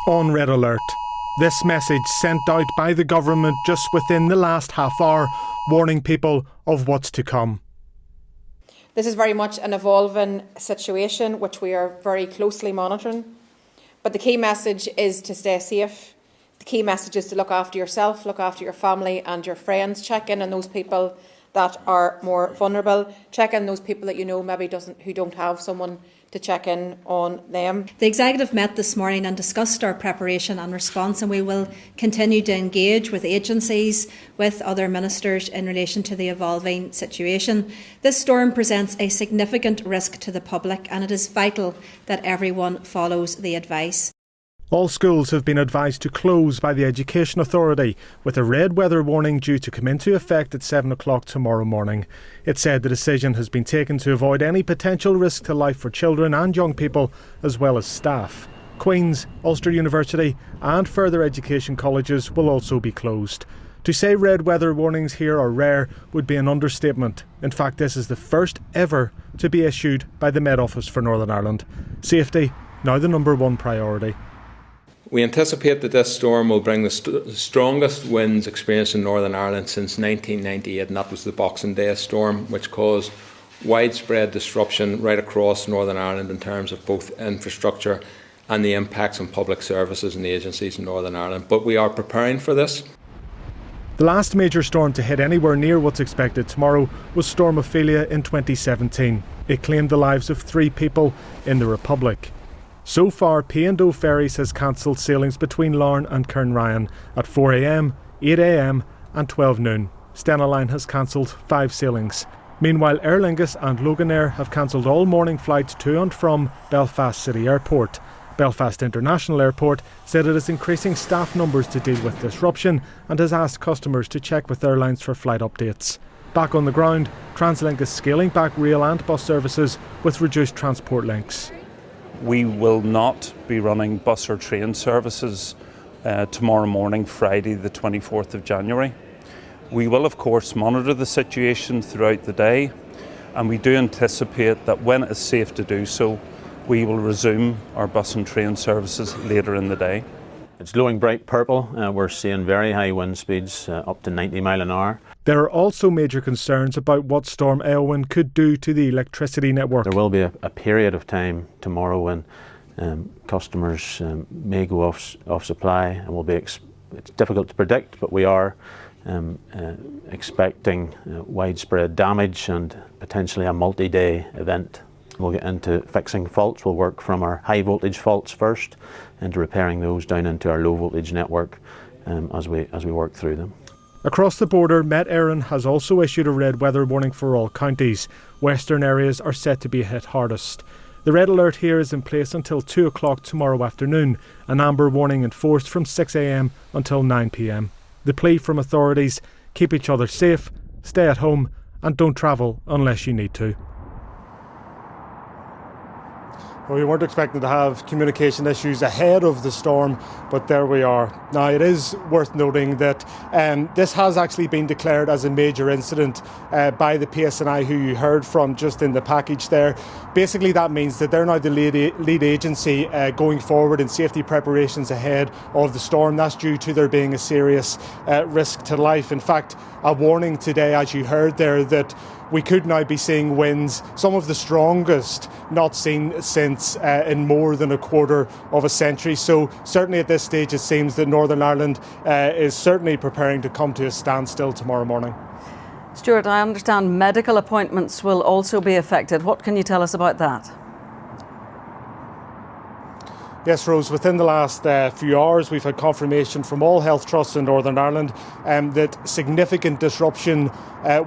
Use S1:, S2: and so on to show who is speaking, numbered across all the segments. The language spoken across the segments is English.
S1: On red alert. This message sent out by the government just within the last half hour, warning people of what's to come.
S2: This is very much an evolving situation which we are very closely monitoring. But the key message is to stay safe. The key message is to look after yourself, look after your family and your friends. Check in on those people that are more vulnerable. Check in those people that you know maybe who don't have someone to check in on them.
S3: The Executive met this morning and discussed our preparation and response, and we will continue to engage with agencies, with other ministers in relation to the evolving situation. This storm presents a significant risk to the public, and it is vital that everyone follows the advice.
S1: All schools have been advised to close by the Education Authority, with a red weather warning due to come into effect at 7 o'clock tomorrow morning. It said the decision has been taken to avoid any potential risk to life for children and young people, as well as staff. Queen's, Ulster University and further education colleges will also be closed. To say red weather warnings here are rare would be an understatement. In fact, this is the first ever to be issued by the Met Office for Northern Ireland. Safety, now the number one priority.
S4: We anticipate that this storm will bring the strongest winds experienced in Northern Ireland since 1998, and that was the Boxing Day storm, which caused widespread disruption right across Northern Ireland in terms of both infrastructure and the impacts on public services and agencies in Northern Ireland. But we are preparing for this.
S1: The last major storm to hit anywhere near what's expected tomorrow was Storm Ophelia in 2017. It claimed the lives of 3 people in the Republic. So far, P&O Ferries has cancelled sailings between Larne and Cairnryan at 4 a.m, 8 a.m and 12 noon. Stena Line has cancelled 5 sailings. Meanwhile, Aer Lingus and Loganair have cancelled all morning flights to and from Belfast City Airport. Belfast International Airport said it is increasing staff numbers to deal with disruption and has asked customers to check with airlines for flight updates. Back on the ground, TransLink is scaling back rail and bus services with reduced transport links.
S5: We will not be running bus or train services tomorrow morning, Friday the 24th of January. We will of course monitor the situation throughout the day, and we do anticipate that when it is safe to do so, we will resume our bus and train services later in the day.
S6: It's glowing bright purple. We're seeing very high wind speeds, up to 90 mile an hour.
S1: There are also major concerns about what Storm Éowyn could do to the electricity network.
S6: There will be a period of time tomorrow when customers may go off supply, and it's difficult to predict, but we are expecting widespread damage and potentially a multi-day event. We'll get into fixing faults. We'll work from our high voltage faults first into repairing those down into our low voltage network as we work through them.
S1: Across the border, Met Éowyn has also issued a red weather warning for all counties. Western areas are set to be hit hardest. The red alert here is in place until 2 o'clock tomorrow afternoon, an amber warning enforced from 6 a.m. until 9 p.m. The plea from authorities: keep each other safe, stay at home and don't travel unless you need to. Well, we weren't expecting to have communication issues ahead of the storm, but there we are. Now, it is worth noting that this has actually been declared as a major incident by the PSNI, who you heard from just in the package there. Basically, that means that they're now the lead agency going forward in safety preparations ahead of the storm. That's due to there being a serious risk to life. In fact, a warning today, as you heard there, that we could now be seeing winds, some of the strongest not seen since in more than a quarter of a century. So certainly at this stage it seems that Northern Ireland is certainly preparing to come to a standstill tomorrow morning.
S7: Stuart, I understand medical appointments will also be affected. What can you tell us about that?
S1: Yes, Rose, within the last few hours we've had confirmation from all health trusts in Northern Ireland that significant disruption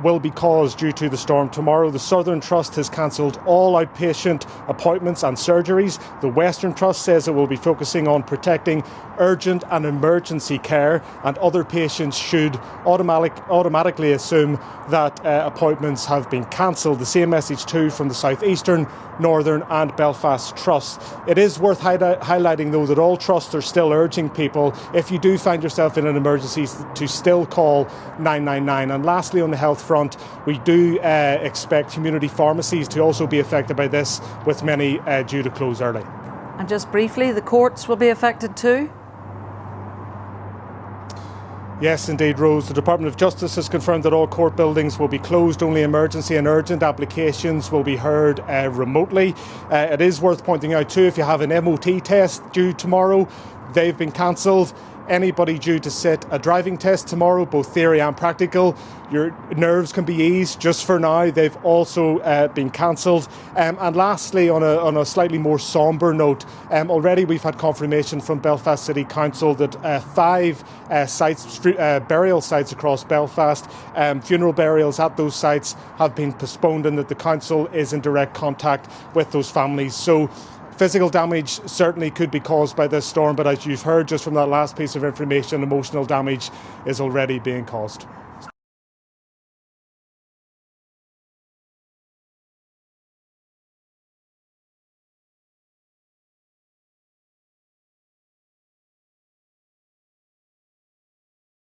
S1: will be caused due to the storm tomorrow. The Southern Trust has cancelled all outpatient appointments and surgeries. The Western Trust says it will be focusing on protecting urgent and emergency care, and other patients should automatically assume that appointments have been cancelled. The same message too from the South Eastern, Northern and Belfast Trust. It is worth highlighting though that all trusts are still urging people, if you do find yourself in an emergency, to still call 999. And lastly, on the health front, we do expect community pharmacies to also be affected by this, with many due to close early.
S7: And just briefly, the courts will be affected too?
S1: Yes, indeed, Rose. The Department of Justice has confirmed that all court buildings will be closed. Only emergency and urgent applications will be heard remotely. It is worth pointing out too, if you have an MOT test due tomorrow, they've been cancelled. Anybody due to sit a driving test tomorrow, both theory and practical, your nerves can be eased just for now. They've also been cancelled. And lastly, on a slightly more sombre note, already we've had confirmation from Belfast City Council that 5 sites, burial sites across Belfast, funeral burials at those sites have been postponed, and that the council is in direct contact with those families. So physical damage certainly could be caused by this storm, but as you've heard just from that last piece of information, emotional damage is already being caused.